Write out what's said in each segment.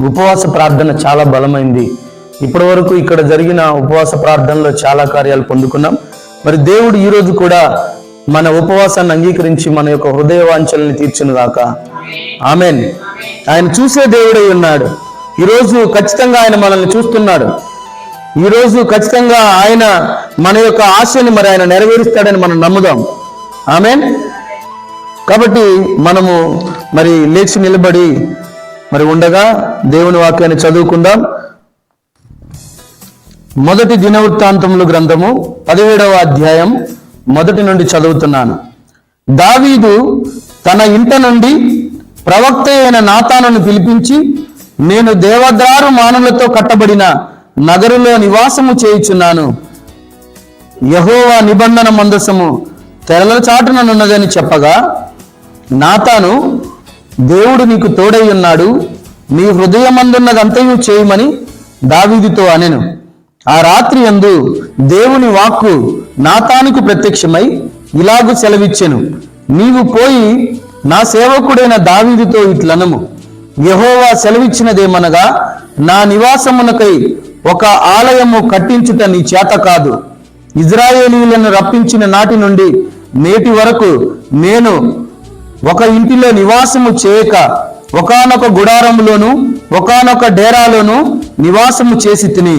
ఉపవాస ప్రార్థన చాలా బలమైంది. ఇప్పటి వరకు ఇక్కడ జరిగిన ఉపవాస ప్రార్థనలో చాలా కార్యాలు పొందుకున్నాం. మరి దేవుడు ఈరోజు కూడా మన ఉపవాసాన్ని అంగీకరించి మన యొక్క హృదయ వాంఛల్ని తీర్చును గాక. ఆమెన్. ఆయన చూసే దేవుడై ఉన్నాడు. ఈరోజు ఖచ్చితంగా ఆయన మనల్ని చూస్తున్నాడు. ఈరోజు ఖచ్చితంగా ఆయన మన యొక్క ఆశని మరి ఆయన నెరవేరుస్తాడని మనం నమ్ముదాం. ఆమెన్. కాబట్టి మనము మరి లేచి నిలబడి మరి ఉండగా దేవుని వాక్యాన్ని చదువుకుందాం. మొదటి దినవృత్తాంతములు గ్రంథము 17వ అధ్యాయం మొదటి నుండి చదువుతున్నాను. దావీదు తన ఇంట నుండి ప్రవక్త అయిన నాతానును పిలిపించి, నేను దేవద్రారు మానులతో కట్టబడిన నగరులో నివాసము చేయుచున్నాను. యెహోవా నిబంధన మందసము తెరల చాటుననున్నదని చెప్పగా, నాతాను, దేవుడు నీకు తోడై ఉన్నాడు, నీ హృదయమందున్నదంతయు చేయమని దావీదుతో అనెను. ఆ రాత్రి యందు దేవుని వాక్కు నాతానుకు ప్రత్యక్షమై ఇలాగు సెలవిచ్చెను, నీవు పోయి నా సేవకుడైన దావీదుతో ఇట్లనము, యెహోవా సెలవిచ్చినదేమనగా, నా నివాసమునకై ఒక ఆలయము కట్టించుట నీ చేత కాదు. ఇజ్రాయేలీయులను రప్పించిన నాటి నుండి నేటి వరకు నేను ఒక ఇంటిలో నివాసము చేయక ఒకానొక గుడారములోను ఒకానొక డేరాలోను నివాసము చేసి తిని,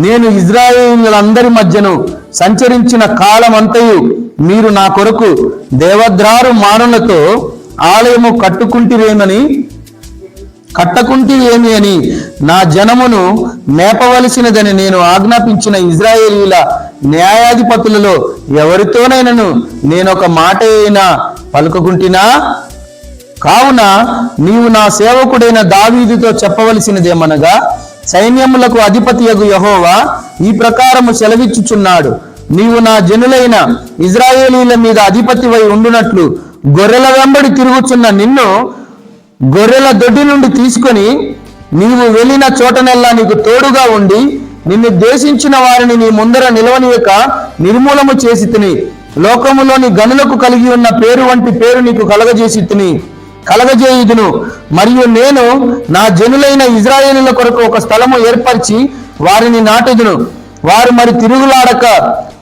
నేను ఇజ్రాయేలీయులందరి మధ్యను సంచరించిన కాలమంతయు మీరు నా కొరకు దేవద్రారు మానులతో ఆలయము కట్టకుంటిరేమి అని నా జనమును మేపవలసినదని నేను ఆజ్ఞాపించిన ఇజ్రాయేలీయుల న్యాయాధిపతులలో ఎవరితోనైనను నేనొక మాట అయినా పలుకకుంటినా? కావున నీవు నా సేవకుడైన దావీదుతో చెప్పవలసినదేమనగా, సైన్యములకు అధిపతియగు యెహోవా ఈ ప్రకారము సెలవిచ్చుచున్నాడు, నీవు నా జనులైన ఇజ్రాయేలీల మీద అధిపతివై ఉండునట్లు గొర్రెల వెంబడి తిరుగుచున్న నిన్ను గొర్రెల దొడ్డి నుండి తీసుకొని నీవు వెళ్ళిన చోటనెల్లా నీకు తోడుగా ఉండి నిన్ను ద్వేషించిన వారిని నీ ముందర నిలవనీయక నిర్మూలము చేసి తిని, లోకములోని గనులకు కలిగి ఉన్న పేరు వంటి పేరు నీకు కలగజేయుదును. మరియు నేను నా జనులైన ఇజ్రాయేలీల కొరకు ఒక స్థలము ఏర్పరిచి వారిని నాటుదును. వారు మరి తిరుగులాడక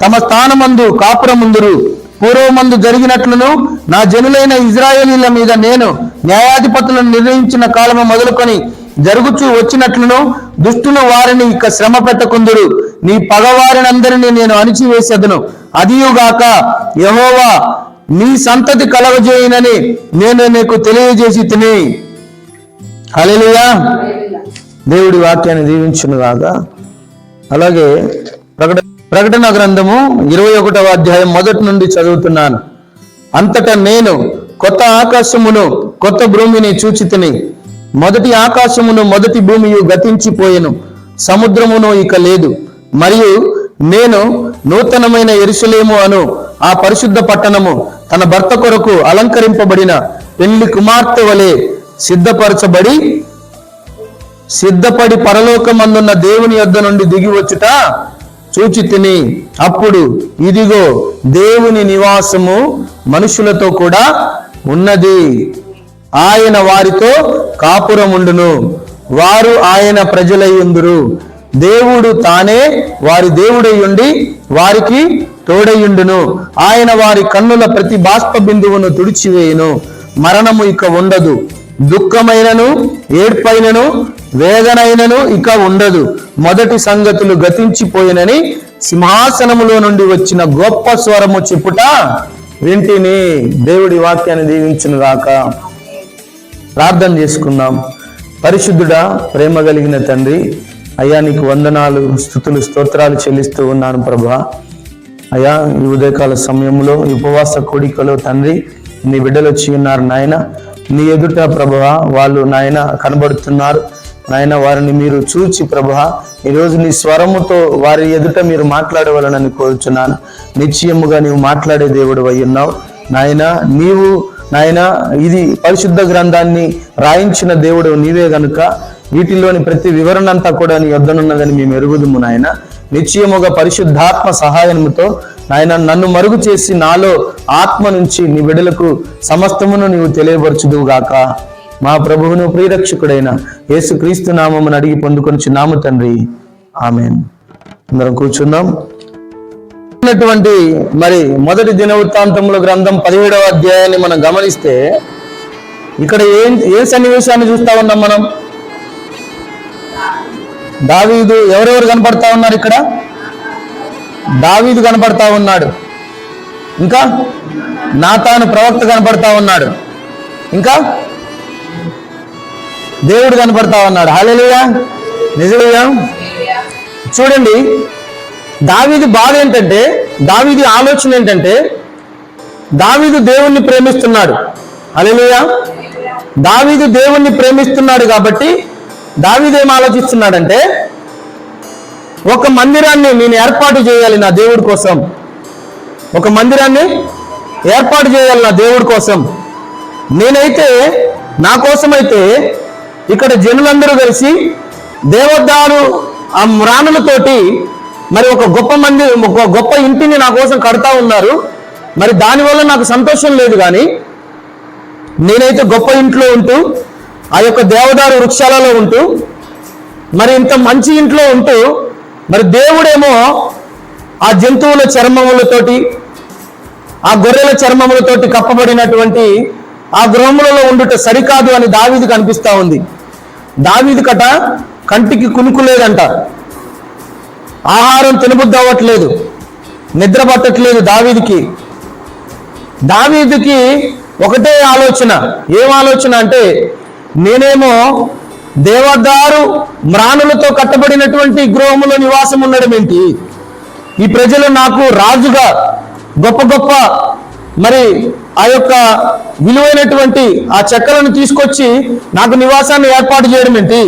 తమ స్థానమందు కాపురముందురు. పూర్వమందు జరిగినట్లును నా జనులైన ఇజ్రాయేలీల మీద నేను న్యాయాధిపతులను నిర్ణయించిన కాలము మొదలుకొని జరుగుచూ వచ్చినట్లును దుష్టులు వారిని ఇక శ్రమ పెట్టకుందురు. నీ పగవారినందరినీ నేను అణిచివేసేదను. అదియుగాక యెహోవా నీ సంతతి కలగజేయునని నేను నీకు తెలియజేసి తిని. హల్లెలూయా. దేవుడి వాక్యాన్ని దీవించును గాక. అలాగే ప్రకటన గ్రంథము 21వ అధ్యాయం మొదటి నుండి చదువుతున్నాను. అంతటా నేను కొత్త ఆకాశమును కొత్త భూమిని చూచి తిని, మొదటి ఆకాశమును మొదటి భూమియు గతించిపోయెను, సముద్రమును ఇక లేదు. మరియు నేను నూతనమైన యెరూషలేము అను ఆ పరిశుద్ధ పట్టణము తన భర్త కొరకు అలంకరింపబడిన పెళ్లి కుమార్తె వలె సిద్ధపడి పరలోకమందున్న దేవుని యొద్ద నుండి దిగి వచ్చుట చూచి తిని, అప్పుడు ఇదిగో దేవుని నివాసము మనుషులతో కూడా ఉన్నది. ఆయన వారితో కాపురముండును, వారు ఆయన ప్రజలయ్యుందురు. దేవుడు తానే వారి దేవుడై ఉండి వారికి తోడయుండును. ఆయన వారి కన్నుల ప్రతి బాష్ప బిందువును తుడిచివేయును. మరణము ఇక ఉండదు, దుఃఖమైనను ఏడ్పైనను వేదనైనను ఇక ఉండదు. మొదటి సంగతులు గతించిపోయినని సింహాసనములో నుండి వచ్చిన గొప్ప స్వరము చెప్పుట వింటిని. దేవుడి వాక్యాన్ని దీవించును గాక. ప్రార్థన చేసుకుందాం. పరిశుద్ధుడా, ప్రేమ కలిగిన తండ్రి, అయ్యా నీకు వందనాలు, స్తుతులు, స్తోత్రాలు చెల్లిస్తూ ఉన్నాను ప్రభా. అయ్యా ఈ ఉదయకాల సమయంలో ఉపవాస కోడికలో తండ్రి నీ బిడ్డలు వచ్చి ఉన్నారు నాయన. నీ ఎదుట ప్రభువా వాళ్ళు నాయన కనబడుతున్నారు నాయన. వారిని మీరు చూచి ప్రభువా ఈరోజు నీ స్వరముతో వారి ఎదుట మీరు మాట్లాడవాలని కోరుచున్నాను. నిశ్చయముగా నీవు మాట్లాడే దేవుడు అయి ఉన్నావు నాయన. నీవు నాయన ఇది పరిశుద్ధ గ్రంథాన్ని రాయించిన దేవుడు నీవే గనుక వీటిలోని ప్రతి వివరణ అంతా కూడా నీ యొద్దనున్నదని మేము ఎరుగుదుము నాయన. నిశ్చయముగా పరిశుద్ధాత్మ సహాయముతో నాయన నన్ను మరుగు చేసి నాలో ఆత్మ నుంచి నీ బిడ్డలకు సమస్తమును నీవు తెలియపరచుదువు గాక. మా ప్రభువును ప్రియరక్షకుడైన యేసుక్రీస్తు నామమును అడిగి పొందుకొనుచున్నాము తండ్రి, ఆమేన్. అందరం కూర్చుందాం. మరి మొదటి దినవృత్తాంతముల గ్రంథం 17వ అధ్యాయాన్ని మనం గమనిస్తే ఇక్కడ ఏ సన్నివేశాన్ని చూస్తా ఉన్నాం మనం? దావీదు, ఎవరెవరు కనపడతా ఉన్నారు ఇక్కడ? దావీదు కనపడతా ఉన్నాడు, ఇంకా నాతాను ప్రవక్త కనపడతా ఉన్నాడు, ఇంకా దేవుడు కనపడతా ఉన్నాడు. హల్లెలూయా, నిజమేనా? చూడండి, దావీదు బాధ ఏంటంటే, దావీదు ఆలోచన ఏంటంటే, దావీదు దేవుణ్ణి ప్రేమిస్తున్నాడు. హల్లెలూయా, దావీదు దేవుణ్ణి ప్రేమిస్తున్నాడు కాబట్టి దావీదు ఏం ఆలోచిస్తున్నాడంటే, ఒక మందిరాన్ని నేను ఏర్పాటు చేయాలి నా దేవుడి కోసం, ఒక మందిరాన్ని ఏర్పాటు చేయాలి నా దేవుడి కోసం. నేనైతే నా కోసమైతే ఇక్కడ జనులందరూ కలిసి దేవదారు ఆ మ్రాణులతోటి మరి ఒక గొప్ప ఇంటిని నా కోసం కడతా ఉన్నారు. మరి దానివల్ల నాకు సంతోషం లేదు, కానీ నేనైతే గొప్ప ఇంట్లో ఉంటూ ఆ యొక్క దేవదారు వృక్షాలలో ఉంటూ మరి ఇంత మంచి ఇంట్లో ఉంటూ మరి దేవుడేమో ఆ జంతువుల చర్మములతోటి, ఆ గొర్రెల చర్మములతోటి కప్పబడినటువంటి ఆ గృహములలో ఉండుట సరికాదు అని దావీదుకు అనిపిస్తా ఉంది. దావీదు కంటికి కునుకులేదంట, ఆహారం తినబుద్ధి అవ్వట్లేదు, నిద్ర పట్టట్లేదు. దావీదుకి ఒకటే ఆలోచన. ఏం ఆలోచన అంటే, నేనేమో దేవదారు మ్రాణులతో కట్టబడినటువంటి గృహములో నివాసం ఉండడం ఏంటి? ఈ ప్రజలు నాకు రాజుగా గొప్ప మరి ఆ యొక్క విలువైనటువంటి ఆ చెక్కలను తీసుకొచ్చి నాకు నివాసాన్ని ఏర్పాటు చేయడం ఏంటి?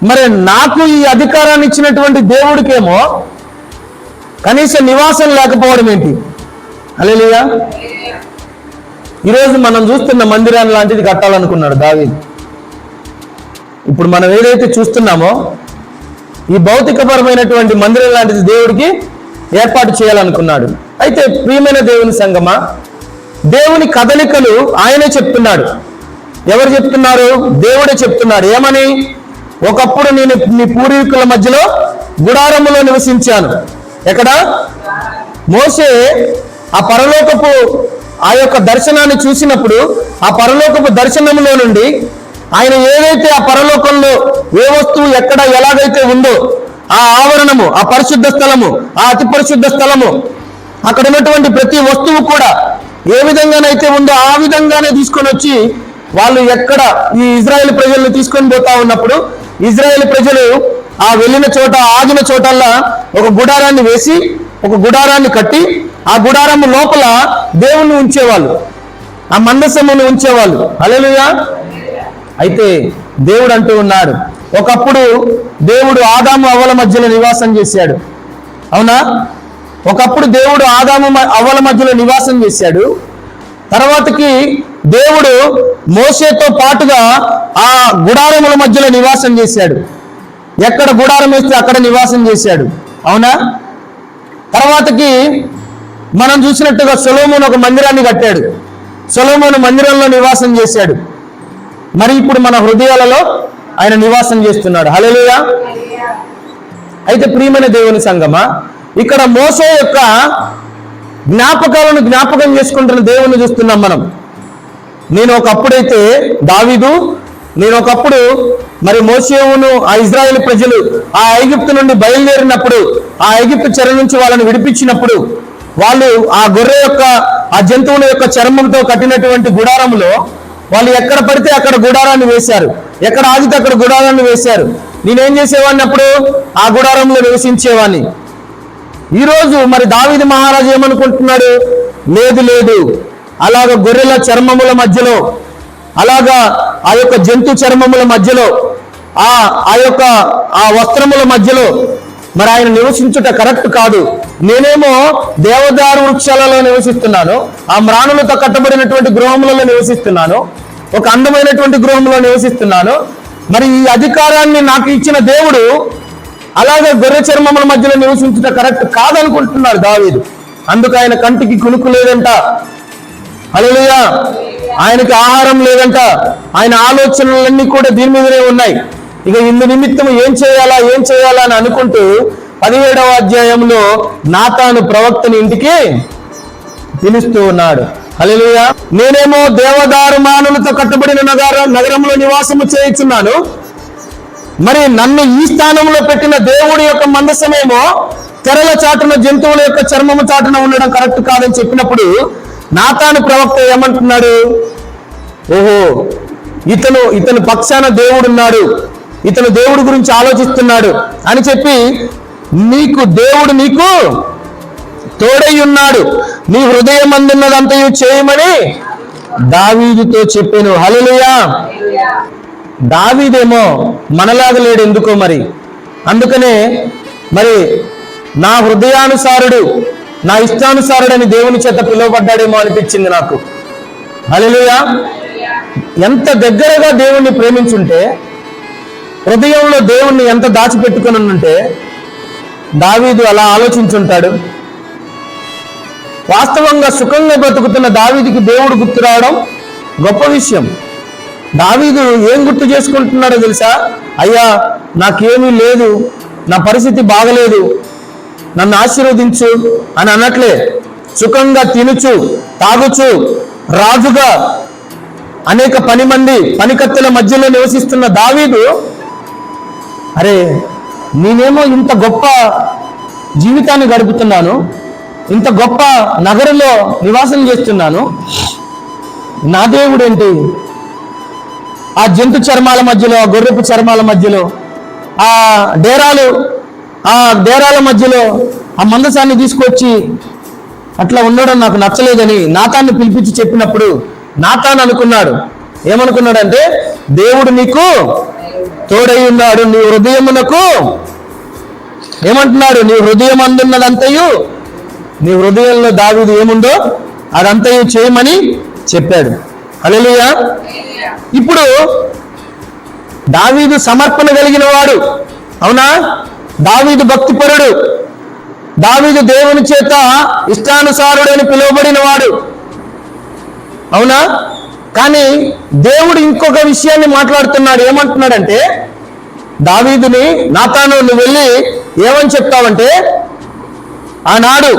మరి నాకు ఈ అధికారాన్ని ఇచ్చినటువంటి దేవుడికేమో కనీస నివాసం లేకపోవడం ఏంటి? హల్లెలూయా. ఈరోజు మనం చూస్తున్న మందిరాన్ని లాంటిది కట్టాలనుకున్నాడు దావీదు. ఇప్పుడు మనం ఏదైతే చూస్తున్నామో ఈ భౌతికపరమైనటువంటి మందిరం లాంటిది దేవుడికి ఏర్పాటు చేయాలనుకున్నాడు. అయితే ప్రియమైన దేవుని సంగమా, దేవుని కదలికలు ఆయనే చెప్తున్నాడు. ఎవరు చెప్తున్నారు? దేవుడే చెప్తున్నాడు. ఏమని? ఒకప్పుడు నేను నీ పూర్వీకుల మధ్యలో గుడారములో నివసించాను. ఎక్కడ? మోషే ఆ పరలోకపు ఆ యొక్క దర్శనాన్ని చూసినప్పుడు ఆ పరలోకపు దర్శనంలో నుండి ఆయన ఏదైతే ఆ పరలోకంలో ఏ వస్తువు ఎక్కడ ఎలాగైతే ఉందో ఆ ఆవరణము, ఆ పరిశుద్ధ స్థలము, ఆ అతి పరిశుద్ధ స్థలము, అక్కడ ఉన్నటువంటి ప్రతి వస్తువు కూడా ఏ విధంగానైతే ఉందో ఆ విధంగానే తీసుకొని వచ్చి వాళ్ళు ఎక్కడ ఈ ఇజ్రాయేల్ ప్రజలను తీసుకొని పోతా ఉన్నప్పుడు ఇజ్రాయేల్ ప్రజలు ఆ వెళ్ళిన చోట ఆగిన చోటల్లా ఒక గుడారాన్ని వేసి, ఒక గుడారాన్ని కట్టి ఆ గుడారము లోపల దేవుణ్ణి ఉంచేవాళ్ళు, ఆ మందసమును ఉంచేవాళ్ళు. హల్లెలూయా. అయితే దేవుడు అంటూ ఉన్నాడు, ఒకప్పుడు దేవుడు ఆదాము అవ్వల మధ్యలో నివాసం చేశాడు. అవునా? ఒకప్పుడు దేవుడు ఆదాము అవ్వల మధ్యలో నివాసం చేశాడు. తర్వాతకి దేవుడు మోషేతో పాటుగా ఆ గుడారముల మధ్యలో నివాసం చేశాడు. ఎక్కడ గుడారం వేస్తే అక్కడ నివాసం చేశాడు. అవునా? తర్వాతకి మనం చూసినట్టుగా సొలొమోను ఒక మందిరాన్ని కట్టాడు. సొలొమోను మందిరంలో నివాసం చేశాడు. మరి ఇప్పుడు మన హృదయాలలో ఆయన నివాసం చేస్తున్నాడు. హల్లెలూయా. అయితే ప్రియమైన దేవుని సంగమా, ఇక్కడ మోషే యొక్క జ్ఞాపకాలను జ్ఞాపకం చేసుకుంటున్న దేవుని చూస్తున్నాం మనం. నేను ఒకప్పుడు మరి మోషేవును ఆ ఇజ్రాయేల్ ప్రజలు ఆ ఐగుప్తు నుండి బయలుదేరినప్పుడు, ఆ ఐగుప్తు చెర నుంచి వాళ్ళని విడిపించినప్పుడు వాళ్ళు ఆ గొర్రె యొక్క ఆ జంతువుల యొక్క చర్మంతో కట్టినటువంటి గుడారములో వాళ్ళు ఎక్కడ పడితే అక్కడ గుడారాన్ని వేశారు, ఎక్కడ ఆగితే అక్కడ గుడారాన్ని వేశారు. నేనేం చేసేవాడిని? అప్పుడు ఆ గుడారంలో నివసించేవాడిని. ఈరోజు మరి దావీదు మహారాజు ఏమనుకుంటున్నాడు? లేదు, అలాగ గొర్రెల చర్మముల మధ్యలో, అలాగా ఆ యొక్క జంతు చర్మముల మధ్యలో, ఆ యొక్క ఆ వస్త్రముల మధ్యలో మరి ఆయన నివసించుట కరెక్ట్ కాదు. నేనేమో దేవదారు వృక్షాలలో నివసిస్తున్నాను, ఆ మ్రాణులతో కట్టబడినటువంటి గృహములలో నివసిస్తున్నాను, ఒక అందమైనటువంటి గృహంలో నివసిస్తున్నాను. మరి ఈ అధికారాన్ని నాకు ఇచ్చిన దేవుడు అలాగే గొర్రె చర్మముల మధ్యలో నివసించుట కరెక్ట్ కాదనుకుంటున్నాడు దావీదు. అందుకు ఆయన కంటికి కునుకు లేదంట. హల్లెలూయా. ఆయనకి ఆహారం లేదంట. ఆయన ఆలోచనలన్నీ కూడా దీని మీదనే ఉన్నాయి. ఇక ఇందు నిమిత్తం ఏం చేయాలా అని అనుకుంటూ 17వ అధ్యాయంలో నాతాను ప్రవక్తని ఇంటికి పిలుస్తూ ఉన్నాడు. హల్లెలూయా. నేనేమో దేవదారు మానులతో కట్టబడిన నగరంలో నివాసము చేయుచున్నాను, మరి నన్ను ఈ స్థానంలో పెట్టిన దేవుడి యొక్క మందసమేమో తెరల చాటున జంతువుల యొక్క చర్మము చాటున ఉండడం కరెక్ట్ కాదని చెప్పినప్పుడు నాతాను ప్రవక్త ఏమంటున్నాడు? ఓహో, ఇతను పక్షాన దేవుడున్నాడు, ఇతను దేవుడి గురించి ఆలోచిస్తున్నాడు అని చెప్పి దేవుడు నీకు తోడై ఉన్నాడు, నీ హృదయం అందున్నదంతయు చేయమని దావీదుతో చెప్పాను. హల్లెలూయా. దావీదేమో మనలాగా లేడు ఎందుకో మరి. అందుకనే మరి నా హృదయానుసారుడు, నా ఇష్టానుసారుడని దేవుని చేత పిలువబడ్డాడేమో అనిపించింది నాకు. హల్లెలూయా. ఎంత దగ్గరగా దేవుణ్ణి ప్రేమించుంటే, హృదయంలో దేవుణ్ణి ఎంత దాచిపెట్టుకుని ఉంటే దావీదు అలా ఆలోచించుంటాడు. వాస్తవంగా సుఖంగా బ్రతుకుతున్న దావీదుకి దేవుడు గుర్తు రావడం గొప్ప విషయం. దావీదు ఏం గుర్తు చేసుకుంటున్నాడో తెలుసా? అయ్యా, నాకేమీ లేదు, నా పరిస్థితి బాగలేదు, నన్ను ఆశీర్వదించు అని అనట్లే. సుఖంగా తినుచు తాగుచు రాజుగా అనేక పనికత్తెల మధ్యలో నివసిస్తున్న దావీదు, అరే నేనేమో ఇంత గొప్ప జీవితాన్ని గడుపుతున్నాను, ఇంత గొప్ప నగరంలో నివాసం చేస్తున్నాను, నా దేవుడేంటి ఆ జంతు చర్మాల మధ్యలో, ఆ గొర్రెపు చర్మాల మధ్యలో, ఆ డేరాల మధ్యలో ఆ మందసాన్ని తీసుకొచ్చి అట్లా ఉండడం నాకు నచ్చలేదని నాతాన్ని పిలిపించి చెప్పినప్పుడు నాతాన్ అనుకున్నాడు. ఏమనుకున్నాడంటే, దేవుడు నీకు తోడై ఉన్నాడు, నీ హృదయమునకు ఏమంటున్నాడు? నీ హృదయం అందున్నదంతయు, నీ హృదయంలో దావీదు ఏముందో అదంతయు చేయమని చెప్పాడు. హల్లెలూయా. ఇప్పుడు దావీదు సమర్పణ కలిగిన వాడు, అవునా? దావీదు భక్తిపరుడు, దావీదు దేవుని చేత ఇష్టానుసారుడని పిలువబడిన వాడు, అవునా? కానీ దేవుడు ఇంకొక విషయాన్ని మాట్లాడుతున్నాడు. ఏమంటున్నాడంటే, దావీదుని, నాతాను నువ్వు వెళ్ళి ఏమని చెప్తావంటే, ఆనాడు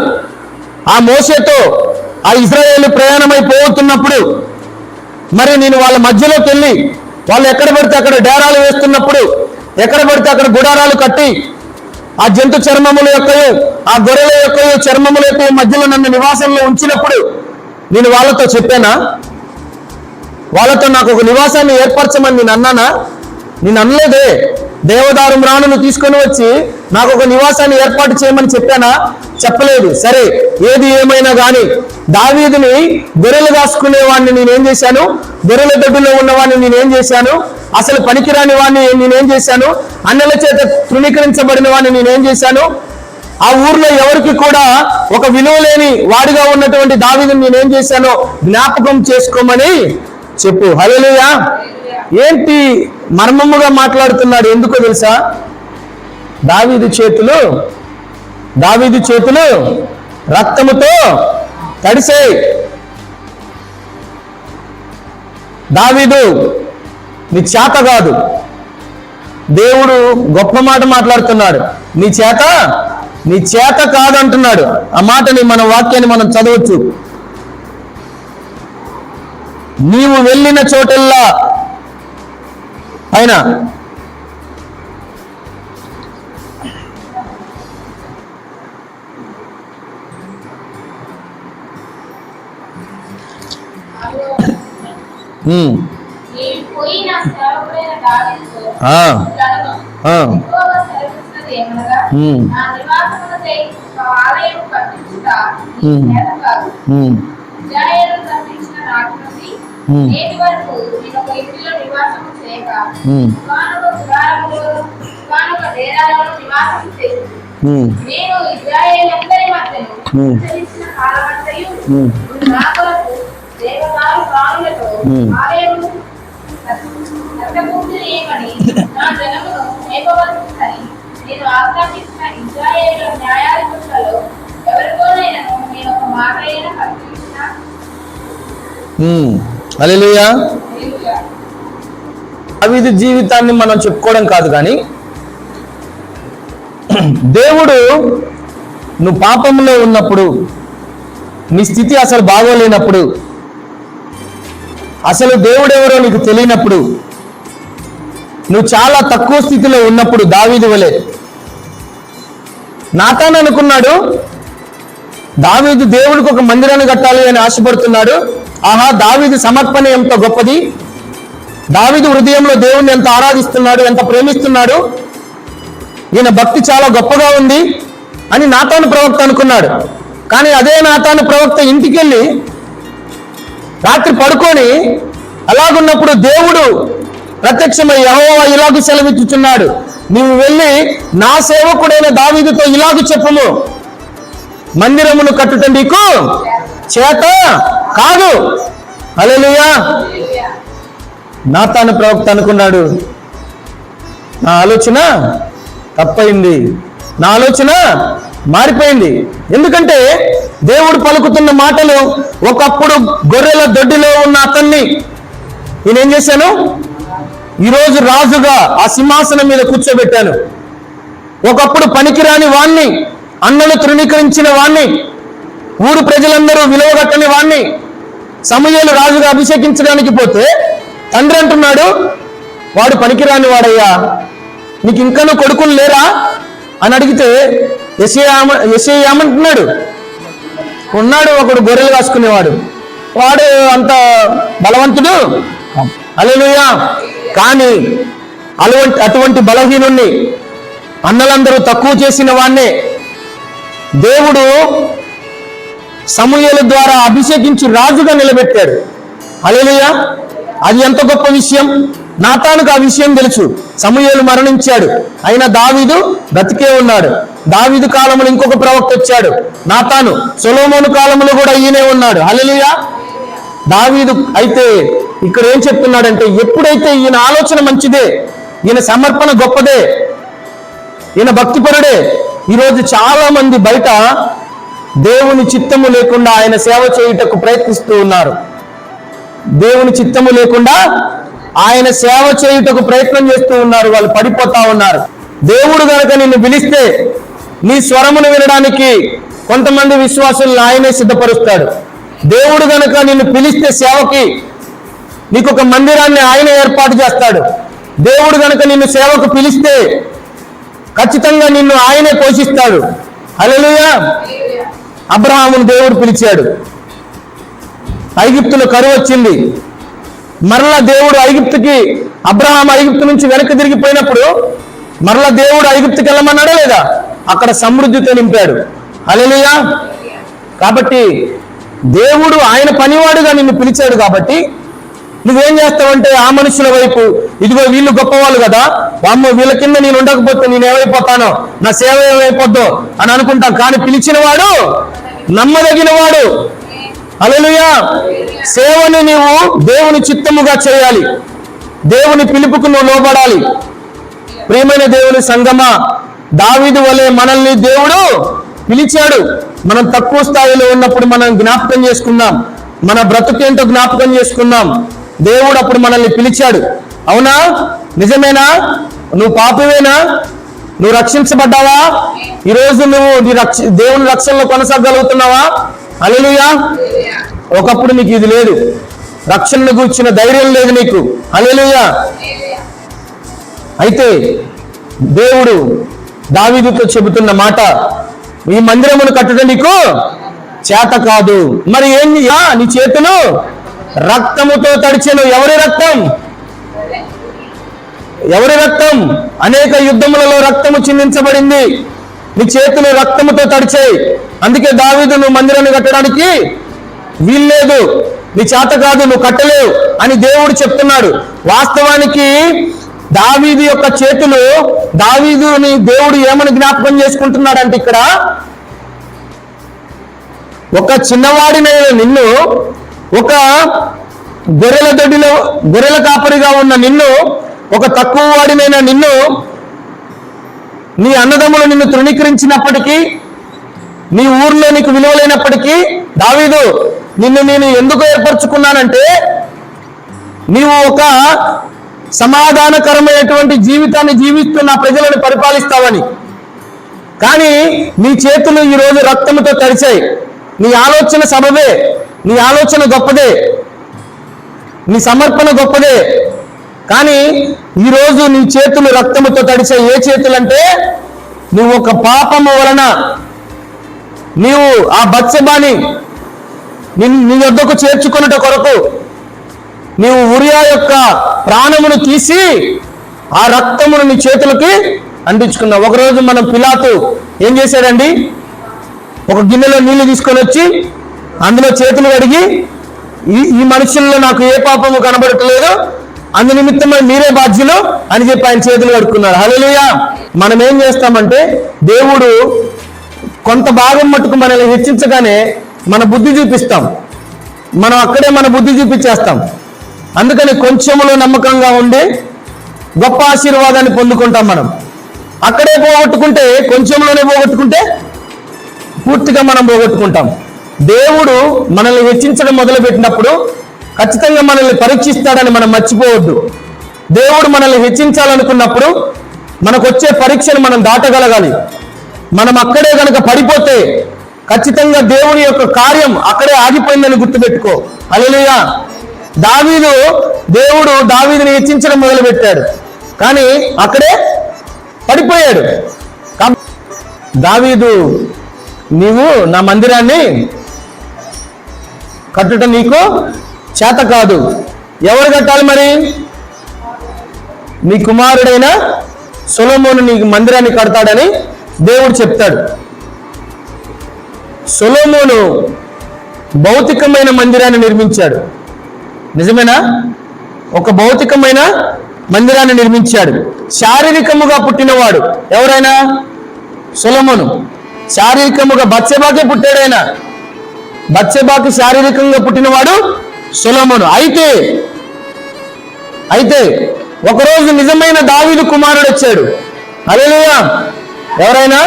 ఆ మోషేతో ఆ ఇశ్రాయేలు ప్రయాణమైపోతున్నప్పుడు మరి నేను వాళ్ళ మధ్యలోకి వెళ్ళి వాళ్ళు ఎక్కడ పడితే అక్కడ డేరాలు వేస్తున్నప్పుడు, ఎక్కడ పడితే అక్కడ గుడారాలు కట్టి ఆ జంతు చర్మముల యొక్కయో ఆ గొర్రెల యొక్కయో చర్మముల యొక్క మధ్యలో నన్ను నివాసంలో ఉంచినప్పుడు నేను వాళ్ళతో చెప్పానా? వాళ్ళతో నాకు ఒక నివాసాన్ని ఏర్పరచమని నేను అన్నానా? నేను అనలేదే. దేవదారు మ్రాణును తీసుకొని వచ్చి నాకు ఒక నివాసాన్ని ఏర్పాటు చేయమని చెప్పానా? చెప్పలేదు. సరే, ఏది ఏమైనా కానీ దావీదుని గొర్రెలు కాసుకునే వాడిని నేనేం చేశాను? గొర్రెల దొడ్డులో ఉన్నవాడిని నేనేం చేశాను? అసలు పనికిరాని వాడిని నేనేం చేశాను? అన్నల చేత తృణీకరించబడిన వాడిని నేనేం చేశాను? ఆ ఊర్లో ఎవరికి కూడా ఒక విలువ లేని వాడిగా ఉన్నటువంటి దావీదుని నేనేం చేశానో జ్ఞాపకం చేసుకోమని చెప్పు. హల్లెలూయా. ఏంటి మర్మముగా మాట్లాడుతున్నాడు? ఎందుకో తెలుసా? దావీదు చేతులు రక్తముతో తడిసాయి. దావీదు నీ చేత కాదు. దేవుడు గొప్ప మాట మాట్లాడుతున్నాడు. నీ చేత కాదు అంటున్నాడు. ఆ మాటని మన వాక్యాన్ని మనం చదవచ్చు. నీవు వెళ్ళిన చోటల్లా అయినా నేటి వరకు నేను ఒక ఇంటిలో నివాసం చేయక నివాసం చేసింది. నేను ఇశ్రాయేలీయులందరి మధ్యలో సంచరించిన కాలమంతయు నా కొరకు దేవదారు ప్రాణులతో ఆలయమును కట్టకూడదని నా జనమును మేపవలసిందని నేను ఆజ్ఞాపించిన ఇశ్రాయేలీయుల న్యాయాధిపతులలో ఎవరితోనైనా నేను ఒక మాట అయినా కల్పించిన హల్లెలూయా. దావీదు జీవితాన్ని మనం చెప్పుకోవడం కాదు, కానీ దేవుడు నువ్వు పాపంలో ఉన్నప్పుడు, నీ స్థితి అసలు బాగోలేనప్పుడు, అసలు దేవుడు ఎవరో నీకు తెలియనప్పుడు, నువ్వు చాలా తక్కువ స్థితిలో ఉన్నప్పుడు దావీదు వలె నాతాను అనుకున్నాడు, దావీదు దేవుడికి ఒక మందిరాన్ని కట్టాలి అని ఆశపడుతున్నాడు. ఆహా, దావీదు సమర్పణ ఎంత గొప్పది, దావీదు హృదయంలో దేవుణ్ణి ఎంత ఆరాధిస్తున్నాడు, ఎంత ప్రేమిస్తున్నాడు, ఈయన భక్తి చాలా గొప్పగా ఉంది అని నాతాను ప్రవక్త అనుకున్నాడు. కానీ అదే నాతాను ప్రవక్త ఇంటికి వెళ్ళి రాత్రి పడుకొని అలాగున్నప్పుడు దేవుడు ప్రత్యక్షమై యెహోవా ఇలాగు సెలవిచ్చుచున్నాడు, నీవు వెళ్ళి నా సేవకుడైన దావీదుతో ఇలాగు చెప్పుము, మందిరమును కట్టుట నీకు చేత కాదు. హల్లెలూయా. నాతాను ప్రవక్త అనుకున్నాడు, నా ఆలోచన తప్పైంది, నా ఆలోచన మారిపోయింది. ఎందుకంటే దేవుడు పలుకుతున్న మాటలు, ఒకప్పుడు గొర్రెల దొడ్డిలో ఉన్న అతన్ని నేనేం చేశాను, ఈరోజు రాజుగా ఆ సింహాసనం మీద కూర్చోబెట్టాను. ఒకప్పుడు పనికిరాని వాణ్ణి, అన్నలు తృణీకరించిన వాణ్ణి, ఊరు ప్రజలందరూ విలువగట్టని వాణ్ణి సమూయేలు రాజుగా అభిషేకించడానికి పోతే తండ్రి అంటున్నాడు, వాడు పనికిరాని వాడయ్యా, నీకు ఇంకనూ కొడుకులు లేరా అని అడిగితే యెషయా ఏమంటున్నాడు, ఉన్నాడు ఒకడు గొర్రెలు కాసుకునేవాడు, వాడు అంత బలవంతుడు. హల్లెలూయా. కానీ అటువంటి బలహీనుణ్ణి, అన్నలందరూ తక్కువ చేసిన వాణ్ణే దేవుడు సమూయేలు ద్వారా అభిషేకించి రాజుగా నిలబెట్టాడు. హల్లెలూయా. అది ఎంత గొప్ప విషయం. నాతానుకు ఆ విషయం తెలుసు. సమూయేలు మరణించాడు, అయినా దావీదు బ్రతికే ఉన్నాడు. దావీదు కాలంలో ఇంకొక ప్రవక్త వచ్చాడు, నాతాను. సొలొమోను కాలంలో కూడా ఈయనే ఉన్నాడు. హల్లెలూయా. దావీదు అయితే ఇక్కడ ఏం చెప్తున్నాడంటే, ఎప్పుడైతే ఈయన ఆలోచన మంచిదే, ఈయన సమర్పణ గొప్పదే, ఈయన భక్తిపరుడే. ఈరోజు చాలా మంది బయట దేవుని చిత్తము లేకుండా ఆయన సేవ చేయుటకు ప్రయత్నిస్తూ ఉన్నారు. దేవుని చిత్తము లేకుండా ఆయన సేవ చేయుటకు ప్రయత్నం చేస్తూ ఉన్నారు, వాళ్ళు పడిపోతా ఉన్నారు. దేవుడు గనక నిన్ను పిలిస్తే నీ స్వరమును వినడానికి కొంతమంది విశ్వాసులను ఆయనే సిద్ధపరుస్తాడు. దేవుడు గనక నిన్ను పిలిస్తే సేవకి నీకు ఒక మందిరాన్ని ఆయన ఏర్పాటు చేస్తాడు. దేవుడు గనక నిన్ను సేవకు పిలిస్తే ఖచ్చితంగా నిన్ను ఆయనే పోషిస్తాడు. హల్లెలూయా. అబ్రహామును దేవుడు పిలిచాడు, ఐగుప్తులో కరువు వచ్చింది. మరలా దేవుడు అబ్రహాం ఐగుప్తు నుంచి వెనక్కి తిరిగిపోయినప్పుడు మరలా దేవుడు ఐగుప్తుకి వెళ్ళమన్నాడా లేదా? అక్కడ సమృద్ధితో నింపాడు. హల్లెలూయా. కాబట్టి దేవుడు ఆయన పనివాడుగా నిన్ను పిలిచాడు. కాబట్టి నువ్వేం చేస్తావంటే ఆ మనుషుల వైపు, ఇదిగో వీళ్ళు గొప్పవాళ్ళు కదా, వామ్మో వీళ్ళ కింద నేను ఉండకపోతే నేను ఏమైపోతానో, నా సేవ ఏమైపోద్దో అని అనుకుంటాం. కానీ పిలిచిన వాడు నమ్మదగిన వాడు. హల్లెలూయా. సేవని నీవు దేవుని చిత్తముగా చేయాలి, దేవుని పిలుపుకు నువ్వు లోబడాలి. ప్రియమైన దేవుని సంగమా, దావీదు వలె మనల్ని దేవుడు పిలిచాడు. మనం తక్కువ స్థాయిలో ఉన్నప్పుడు మనం జ్ఞాపకం చేసుకున్నాం, మన బ్రతుకేంటో జ్ఞాపకం చేసుకున్నాం. దేవుడు అప్పుడు మనల్ని పిలిచాడు. అవునా? నిజమేనా? నువ్వు పాపమేనా? నువ్వు రక్షించబడ్డావా? ఈరోజు నువ్వు దేవుని రక్షణలో కొనసాగలుగుతున్నావా? హల్లెలూయా. ఒకప్పుడు నీకు ఇది లేదు, రక్షణను గూర్చిన ధైర్యం లేదు నీకు. హల్లెలూయా. అయితే దేవుడు దావీదుతో చెబుతున్న మాట, ఈ మందిరమును కట్టడం నీకు చేత కాదు. మరి ఏం నీ చేతులు రక్తముతో తడిచెను. ఎవరి రక్తం? ఎవరి రక్తం? అనేక యుద్ధములలో రక్తము చిందించబడింది. నీ చేతులు రక్తముతో తడిచాయి. అందుకే దావీదు నువ్వు మందిరాన్ని కట్టడానికి వీల్లేదు, నీ చేత కాదు, నువ్వు కట్టలేవు అని దేవుడు చెప్తున్నాడు. వాస్తవానికి దావీదు యొక్క చేతులు, దావీదుని దేవుడు ఏమని జ్ఞాపకం చేసుకుంటున్నాడంటే, ఇక్కడ ఒక చిన్నవాడినైన నిన్ను, ఒక గొర్రెల దొడ్డిలో గొర్రెల కాపరిగా ఉన్న నిన్ను, ఒక తక్కువ వాడినైన నిన్ను, నీ అన్నదమ్ములు నిన్ను తృణీకరించినప్పటికీ, నీ ఊర్లో నీకు విలువలేనప్పటికీ, దావీదు నిన్ను నేను ఎందుకు ఏర్పరచుకున్నానంటే నీవు ఒక సమాధానకరమైనటువంటి జీవితాన్ని జీవిస్తూ నా ప్రజలను పరిపాలిస్తావని. కానీ నీ చేతులు ఈరోజు రక్తంతో తడిచాయి. నీ ఆలోచన సబబే, నీ ఆలోచన గొప్పదే, నీ సమర్పణ గొప్పదే. కానీ ఈరోజు నీ చేతులు రక్తముతో తడిచాయి. ఏ చేతులు అంటే, నువ్వు ఒక పాపము వలన నీవు ఆ బత్షెబాని నీ యొద్దకు చేర్చుకొనుట కొరకు నీవు ఉరియా యొక్క ప్రాణమును తీసి ఆ రక్తమును నీ చేతులకి అందించుకున్నావు. ఒకరోజు మనం పిలాతు ఏం చేశాడండి, ఒక గిన్నెలో నీళ్లు తీసుకొని వచ్చి అందులో చేతులు కడిగి, ఈ మనుషుల్లో నాకు ఏ పాపము కనబడట్లేదు, అందు నిమిత్తమై మీరే బాధ్యులు అని చెప్పి ఆయన చేతులు కడుక్కున్నారు. హల్లెలూయా. మనం ఏం చేస్తామంటే, దేవుడు కొంత భాగం మట్టుకు మనల్ని హెచ్చించగానే మన బుద్ధి చూపిస్తాం, మనం అక్కడే మన బుద్ధి చూపించేస్తాం. అందుకని కొంచెములో నమ్మకంగా ఉండి గొప్ప ఆశీర్వాదాన్ని పొందుకుంటాం. మనం అక్కడే పోగొట్టుకుంటే, కొంచెంలోనే పోగొట్టుకుంటే పూర్తిగా మనం పోగొట్టుకుంటాం. దేవుడు మనల్ని హెచ్చించడం మొదలుపెట్టినప్పుడు ఖచ్చితంగా మనల్ని పరీక్షిస్తాడని మనం మర్చిపోవద్దు. దేవుడు మనల్ని హెచ్చించాలనుకున్నప్పుడు మనకు వచ్చే పరీక్షను మనం దాటగలగాలి. మనం అక్కడే కనుక పడిపోతే ఖచ్చితంగా దేవుని యొక్క కార్యం అక్కడే ఆగిపోయిందని గుర్తుపెట్టుకో. హల్లెలూయా. దేవుడు దావీదుని హెచ్చించడం మొదలుపెట్టాడు, కానీ అక్కడే పడిపోయాడు. దావీదు, నీవు నా మందిరాన్ని కట్టుట నీకు చేత కాదు. ఎవరు కట్టాలి మరి? నీ కుమారుడైన సొలొమోను నీకు మందిరాన్ని కడతాడని దేవుడు చెప్తాడు. సొలొమోను భౌతికమైన మందిరాన్ని నిర్మించాడు. నిజమేనా? ఒక భౌతికమైన మందిరాన్ని నిర్మించాడు. శారీరకముగా పుట్టినవాడు ఎవరైనా? సొలొమోను. శారీరకముగా బత్షెబాకే పుట్టాడైనా. బత్షెబాకి శారీరకంగా పుట్టినవాడు సొలొమోను. అయితే ఒకరోజు నిజమైన దావీదు కుమారుడు వచ్చాడు. హల్లెలూయా. ఎవరైనా?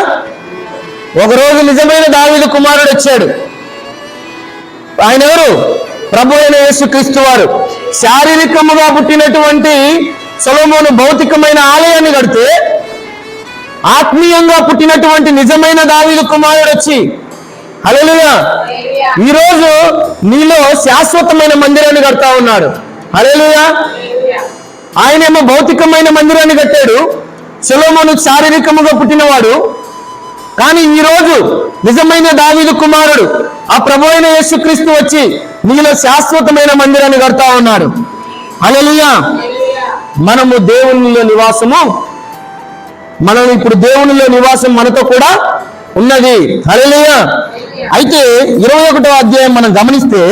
ఒకరోజు నిజమైన దావీదు కుమారుడు వచ్చాడు. ఆయన ఎవరు? ప్రభు అయిన యేసుక్రీస్తు వారు. శారీరకముగా పుట్టినటువంటి సొలొమోను భౌతికమైన ఆలయాన్ని కడితే, ఆత్మీయంగా పుట్టినటువంటి నిజమైన దావీదు కుమారుడు వచ్చి, హల్లెలూయా, ఈరోజు నీలో శాశ్వతమైన మందిరాన్ని కడతా ఉన్నాడు. హల్లెలూయా. ఆయనేమో భౌతికమైన మందిరాన్ని కట్టాడు, సొలొమోను శారీరకముగా పుట్టినవాడు. కానీ ఈరోజు నిజమైన దావీదు కుమారుడు ఆ ప్రభు అయిన యేసుక్రీస్తు వచ్చి నీలో శాశ్వతమైన మందిరాన్ని కడతా ఉన్నాడు. హల్లెలూయా. మనము దేవునిలో నివాసము, మనం ఇప్పుడు దేవునిలో నివాసం మనతో కూడా ఉన్నది. హల్లెలూయా. అయితే 21వ అధ్యాయం మనం గమనిస్తే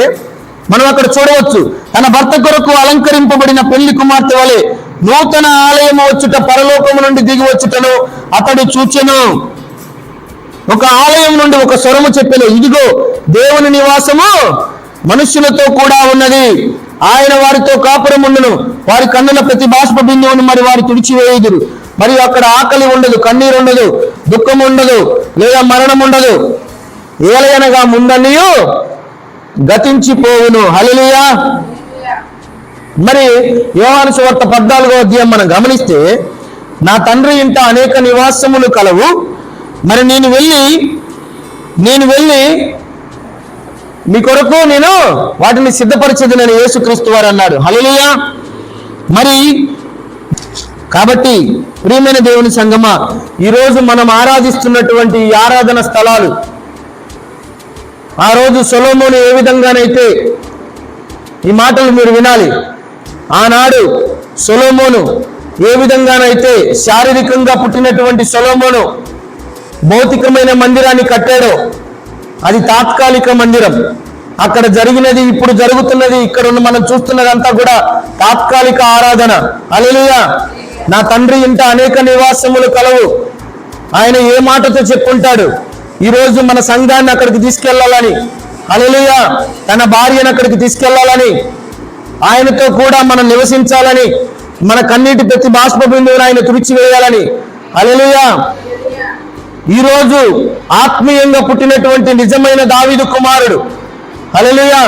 మనం అక్కడ చూడవచ్చు, తన భర్త కొరకు అలంకరింపబడిన పెళ్లి కుమార్తె వలె నూతన ఆలయం వచ్చుట, పరలోకము నుండి దిగి వచ్చుటను అతడు చూచెను. ఒక ఆలయం నుండి ఒక స్వరము చెప్పెను, ఇదిగో దేవుని నివాసము మనుష్యులతో కూడా ఉన్నది, ఆయన వారితో కాపురముండును, వారి కన్నుల ప్రతి బాష్ప బిందువును మరి వారు తుడిచివేయుదురు. మరియు అక్కడ ఆకలి ఉండదు, కన్నీరు ఉండదు, దుఃఖం ఉండదు, లేదా మరణం ఉండదు. ఏలయనగా ముందన్నయు గతించిపోవును. హల్లెలూయా. మరి యోహాను సువార్త 14వ అధ్యాయం మనం గమనిస్తే, నా తండ్రి ఇంట అనేక నివాసములు కలవు, మరి నేను వెళ్ళి మీ కొరకు నేను వాటిని సిద్ధపరిచేదనని యేసుక్రీస్తు వారు అన్నాడు. హల్లెలూయా. మరి కాబట్టి ప్రియమైన దేవుని సంగమా, ఈరోజు మనం ఆరాధిస్తున్నటువంటి ఈ ఆరాధన స్థలాలు, ఆ రోజు సొలొమోను ఏ విధంగానైతే, ఈ మాటలు మీరు వినాలి, ఆనాడు సొలొమోను ఏ విధంగానైతే శారీరకంగా పుట్టినటువంటి సొలొమోను భౌతికమైన మందిరాన్ని కట్టాడో, అది తాత్కాలిక మందిరం. అక్కడ జరిగినది, ఇప్పుడు జరుగుతున్నది, ఇక్కడ ఉన్న మనం చూస్తున్నదంతా కూడా తాత్కాలిక ఆరాధన. హల్లెలూయా. నా తండ్రి ఇంట అనేక నివాసములు కలవు. ఆయన ఏ మాటతో చెప్పుంటాడు? ఈరోజు మన సంఘాన్ని అక్కడికి తీసుకెళ్లాలని, హల్లెలూయా, తన భార్యను అక్కడికి తీసుకెళ్లాలని, ఆయనతో కూడా మనం నివసించాలని, మన కన్నీటి ప్రతి బాష్ప బిందువును ఆయన తుడిచివేయాలని. హల్లెలూయా. ఈరోజు ఆత్మీయంగా పుట్టినటువంటి నిజమైన దావీదు కుమారుడు, హల్లెలూయా.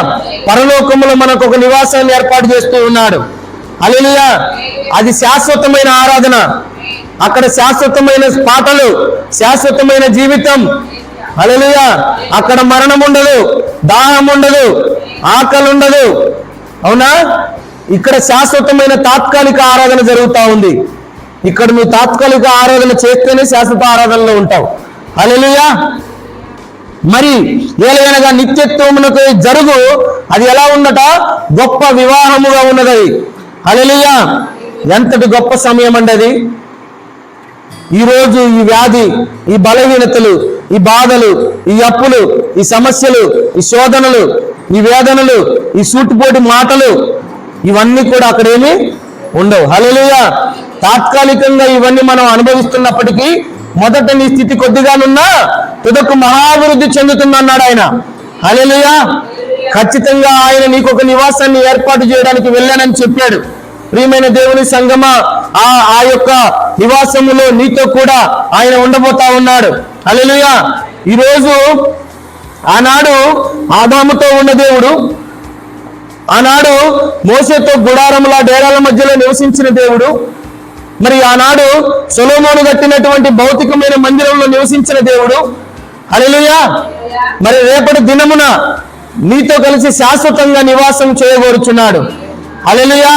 పరలోకములో మనకు ఒక నివాసాన్ని ఏర్పాటు చేస్తూ ఉన్నాడు. హల్లెలూయా. అది శాశ్వతమైన ఆరాధన, అక్కడ శాశ్వతమైన పాటలు, శాశ్వతమైన జీవితం. హల్లెలూయా. అక్కడ మరణం ఉండదు, దాహం ఉండదు, ఆకలి ఉండదు. అవునా? ఇక్కడ శాశ్వతమైన తాత్కాలిక ఆరాధన జరుగుతూ ఉంది. ఇక్కడ నువ్వు తాత్కాలిక ఆరాధన చేస్తేనే శాశ్వత ఆరాధనలో ఉంటావు. హల్లెలూయా. మరి ఏలైనగా నిత్యత్వమునకు జరుగు అది ఎలా ఉన్నట? గొప్ప వివాహముగా ఉన్నది. హల్లెలూయా. ఎంతటి గొప్ప సమయం అండి అది. ఈరోజు ఈ వ్యాధి, ఈ బలహీనతలు, ఈ బాధలు, ఈ అప్పులు, ఈ సమస్యలు, ఈ శోధనలు, ఈ వేదనలు, ఈ సూటిపోటి మాటలు, ఇవన్నీ కూడా అక్కడేమీ ఉండవు. హల్లెలూయా. తాత్కాలికంగా ఇవన్నీ మనం అనుభవిస్తున్నప్పటికీ మొదట నీ స్థితి కొద్దిగానున్నా తుదకు మహాభివృద్ధి చెందుతుందన్నాడు ఆయన. హల్లెలూయా. ఖచ్చితంగా ఆయన నీకు ఒక నివాసాన్ని ఏర్పాటు చేయడానికి వెళ్ళానని చెప్పాడు. ప్రియమైన దేవుని సంగమా, ఆ యొక్క నివాసములో నీతో కూడా ఆయన ఉండబోతా ఉన్నాడు. హల్లెలూయా. ఈరోజు ఆనాడు ఆదాముతో ఉన్న దేవుడు, ఆనాడు మోషేతో గుడారముల డేరాల మధ్యలో నివసించిన దేవుడు, మరి ఆనాడు సొలొమోను కట్టినటువంటి భౌతికమైన మందిరంలో నివసించిన దేవుడు. హల్లెలూయా. మరి రేపటి దినమున నీతో కలిసి శాశ్వతంగా నివాసం చేయగోరుచున్నాడు. హల్లెలూయా.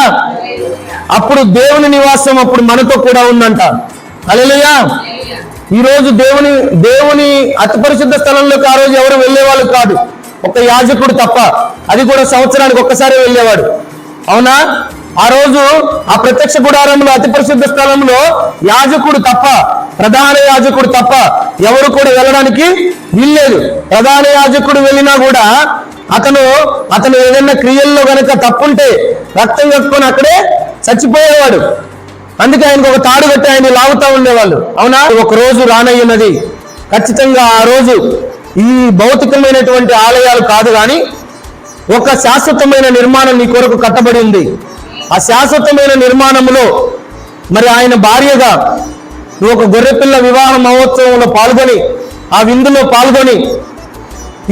అప్పుడు దేవుని నివాసం అప్పుడు మనతో కూడా ఉందంట. హల్లెలూయా. ఈరోజు దేవుని అతి పరిశుద్ధ స్థలంలోకి ఆ రోజు ఎవరు వెళ్ళేవాళ్ళు కాదు, ఒక యాజకుడు తప్ప. అది కూడా సంవత్సరానికి ఒక్కసారి వెళ్ళేవాడు. అవునా? ఆ రోజు ఆ ప్రత్యక్ష గుడారంలో అతి పరిశుద్ధ స్థలంలో యాజకుడు తప్ప, ప్రధాన యాజకుడు తప్ప ఎవరు కూడా వెళ్ళడానికి వీల్లేదు. ప్రధాన యాజకుడు వెళ్ళినా కూడా అతను ఏదైనా క్రియల్లో గనక తప్పుంటే రక్తం కట్టుకొని అక్కడే చచ్చిపోయేవాడు. అందుకే ఆయనకు ఒక తాడు కట్టి ఆయన లాగుతూ ఉండేవాళ్ళు. అవునా? ఒక రోజు రానయ్యున్నది. ఖచ్చితంగా ఆ రోజు ఈ భౌతికమైనటువంటి ఆలయాలు కాదు కానీ ఒక శాశ్వతమైన నిర్మాణం నీ కొరకు కట్టబడి ఉంది. ఆ శాశ్వతమైన నిర్మాణంలో మరి ఆయన భార్యగా నువ్వు ఒక గొర్రెపిల్ల వివాహ మహోత్సవంలో పాల్గొని, ఆ విందులో పాల్గొని,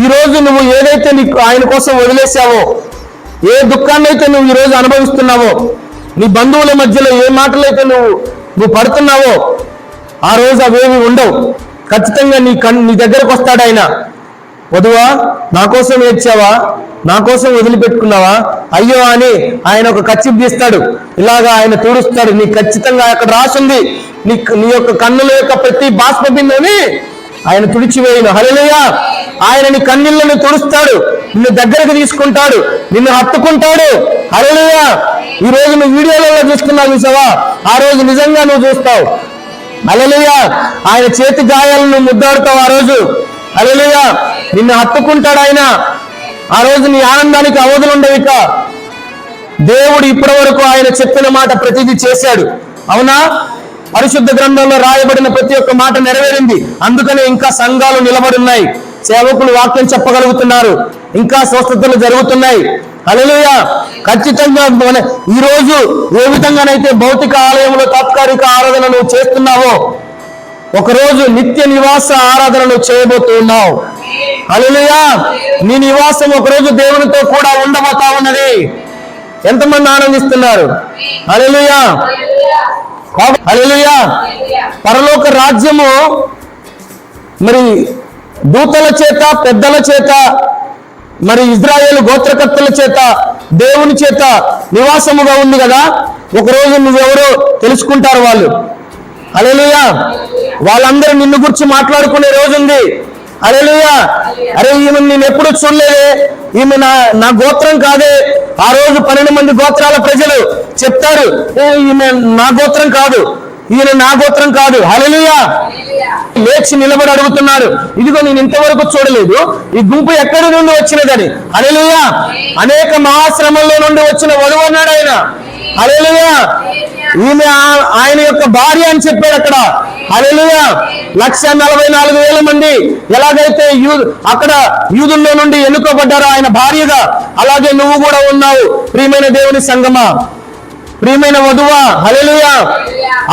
ఈరోజు నువ్వు ఏదైతే నీకు ఆయన కోసం వదిలేసావో, ఏ దుఃఖాన్నైతే నువ్వు ఈరోజు అనుభవిస్తున్నావో, నీ బంధువుల మధ్యలో ఏ మాటలైతే నువ్వు పడుతున్నావో, ఆ రోజు అవేవి ఉండవు. ఖచ్చితంగా నీ దగ్గరకు వస్తాడు ఆయన. వధువా, నా కోసం ఏడ్చావా, నా కోసం వదిలిపెట్టుకున్నావా, అయ్యో అని ఆయన ఒక కచ్చిప్ తీస్తాడు, ఇలాగా ఆయన తుడుస్తాడు. నీకు ఖచ్చితంగా అక్కడ రాసింది, నీ యొక్క కన్నుల యొక్క ప్రతి బాష్ప బిందుని ఆయన తుడిచివేయను. హల్లెలూయా. ఆయన నీ కన్నీళ్లను తుడుస్తాడు, నిన్ను దగ్గరకు తీసుకుంటాడు, నిన్ను హత్తుకుంటాడు. హల్లెలూయా. ఈ రోజు నువ్వు వీడియోలలో చూస్తున్నావు చూసావా, ఆ రోజు నిజంగా నువ్వు చూస్తావు. హల్లెలూయా. ఆయన చేతి గాయాలను నువ్వు ముద్దాడుతావు ఆ రోజు. హల్లెలూయా. నిన్ను హత్తుకుంటాడు ఆయన. ఆ రోజు నీ ఆనందానికి అవధులు ఉండవు. ఇక దేవుడు ఇప్పటి వరకు ఆయన చెప్పిన మాట ప్రతిదీ చేశాడు. అవునా? పరిశుద్ధ గ్రంథంలో రాయబడిన ప్రతి ఒక్క మాట నెరవేరింది. అందుకనే ఇంకా సంఘాలు నిలబడున్నాయి, సేవకులు వాక్యం చెప్పగలుగుతున్నారు, ఇంకా స్వస్థతలు జరుగుతున్నాయి. హల్లెలూయా. ఖచ్చితంగా ఈ రోజు ఏ విధంగానైతే భౌతిక ఆలయంలో తాత్కాలిక ఆరాధన నువ్వు చేస్తున్నావో, ఒకరోజు నిత్య నివాస ఆరాధన నువ్వు చేయబోతూ ఉన్నావు. హల్లెలూయా. నీ నివాసం ఒకరోజు దేవునితో కూడా ఉండబోతా ఉన్నది. ఎంతమంది ఆనందిస్తున్నారు? హల్లెలూయా. హల్లెలూయా. పరలోక రాజ్యము మరి దూతల చేత, పెద్దల చేత, మరి ఇజ్రాయేలు గోత్రకర్తల చేత, దేవుని చేత నివాసముగా ఉంది కదా. ఒకరోజు నువ్వెవరో తెలుసుకుంటారు వాళ్ళు. హల్లెలూయా. వాళ్ళందరూ నిన్ను గురించి మాట్లాడుకునే రోజు ఉంది. హల్లెలూయా. అరే, ఈమె నేను ఎప్పుడు చూడలేదే, ఈమె నా గోత్రం కాదే. ఆ రోజు 12 మంది గోత్రాల ప్రజలు చెప్తారు, ఈమె నా గోత్రం కాదు, ఈయన నా గోత్రం కాదు. హల్లెలూయా. లేచి నిలబడి అడుగుతున్నారు, ఇదిగో నేను ఇంతవరకు చూడలేదు, ఈ గుంపు ఎక్కడి నుండి వచ్చినదని. హల్లెలూయా. అనేక మహాశ్రమంలో నుండి వచ్చిన వధువు అన్నాడు ఆయన. హల్లెలూయా. ఈమె ఆయన యొక్క భార్య అని చెప్పాడు అక్కడ. హల్లెలూయా. 144,000 మంది ఎలాగైతే అక్కడ యూదుల్లో నుండి ఎన్నుకోబడ్డారో ఆయన భార్యగా, అలాగే నువ్వు కూడా ఉన్నావు ప్రియమైన దేవుని సంగమా, ప్రియమైన వధువా. హల్లెలూయా.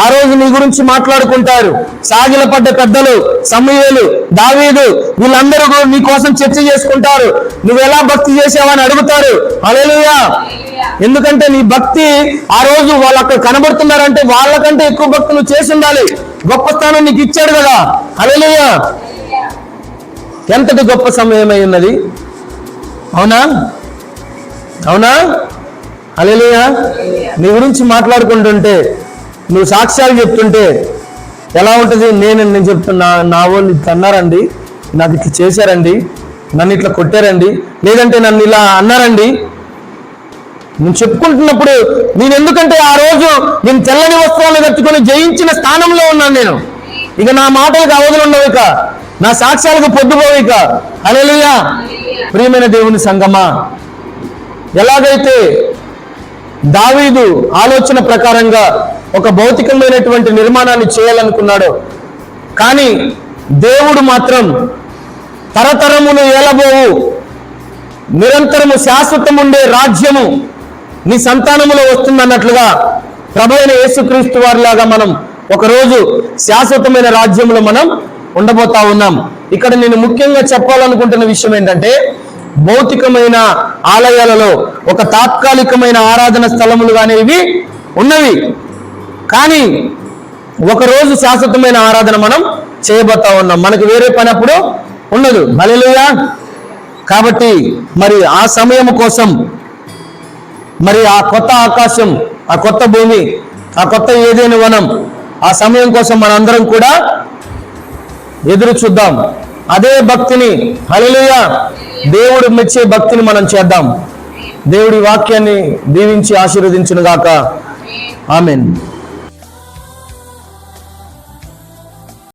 ఆ రోజు నీ గురించి మాట్లాడుకుంటారు. సాగిలపడ్డ పెద్దలు, సమూయేలు, దావీదు, వీళ్ళందరూ కూడా నీ కోసం చర్చ చేసుకుంటారు. నువ్వు ఎలా భక్తి చేసావని అడుగుతారు. హల్లెలూయా. ఎందుకంటే నీ భక్తి ఆ రోజు వాళ్ళు అక్కడ కనబడుతున్నారంటే వాళ్ళకంటే ఎక్కువ భక్తి నువ్వు చేసి ఉండాలి. గొప్ప స్థానం నీకు ఇచ్చాడు కదా. హల్లెలూయా. ఎంతటి గొప్ప సమయమై ఉన్నది. అవునా అవునా హల్లెలూయా. నీ గురించి మాట్లాడుకుంటుంటే, నువ్వు సాక్ష్యాలు చెప్తుంటే ఎలా ఉంటుంది? నేను చెప్తున్నా, నా వాళ్ళు ఇట్లా అన్నారండి, నాకు ఇట్లా చేశారండి, నన్ను ఇట్లా కొట్టారండి, లేదంటే నన్ను ఇలా అన్నారండి. నేను చెప్పుకుంటున్నప్పుడు నేను ఎందుకంటే ఆ రోజు నేను తెల్లని వస్త్రాలు కట్టుకొని జయించిన స్థానంలో ఉన్నాను నేను. ఇక నా మాటలకు అవధులు ఉండవు, ఇక నా సాక్ష్యాలకు పొద్దుపోవు ఇక. హల్లెలూయా. ప్రియమైన దేవుని సంగమా, ఎలాగైతే దావీదు ఆలోచన ప్రకారంగా ఒక భౌతికమైనటువంటి నిర్మాణాన్ని చేయాలనుకున్నాడో, కానీ దేవుడు మాత్రం తరతరములు ఏలబోవు నిరంతరము శాశ్వతం ఉండే రాజ్యము నీ సంతానములో వస్తుందన్నట్లుగా ప్రభు అయిన యేసుక్రీస్తు వారిలాగా మనం ఒకరోజు శాశ్వతమైన రాజ్యంలో మనం ఉండబోతా ఉన్నాం. ఇక్కడ నేను ముఖ్యంగా చెప్పాలనుకుంటున్న విషయం ఏంటంటే, భౌతికమైన ఆలయాలలో ఒక తాత్కాలికమైన ఆరాధన స్థలములు అనేవి ఉన్నవి, కానీ ఒకరోజు శాశ్వతమైన ఆరాధన మనం చేయబోతా ఉన్నాం. మనకు వేరే పని అప్పుడు ఉండదు. హల్లెలూయా. కాబట్టి మరి ఆ సమయం కోసం, మరి ఆ కొత్త ఆకాశం, ఆ కొత్త భూమి, ఆ కొత్త ఏదైనా వనం, ఆ సమయం కోసం మనందరం కూడా ఎదురు చూద్దాం. అదే భక్తిని, హల్లెలూయా, దేవుడు మెచ్చే భక్తిని మనం చేద్దాం. దేవుడి వాక్యాన్ని దీవించి ఆశీర్వదించును గాక. ఆమేన్.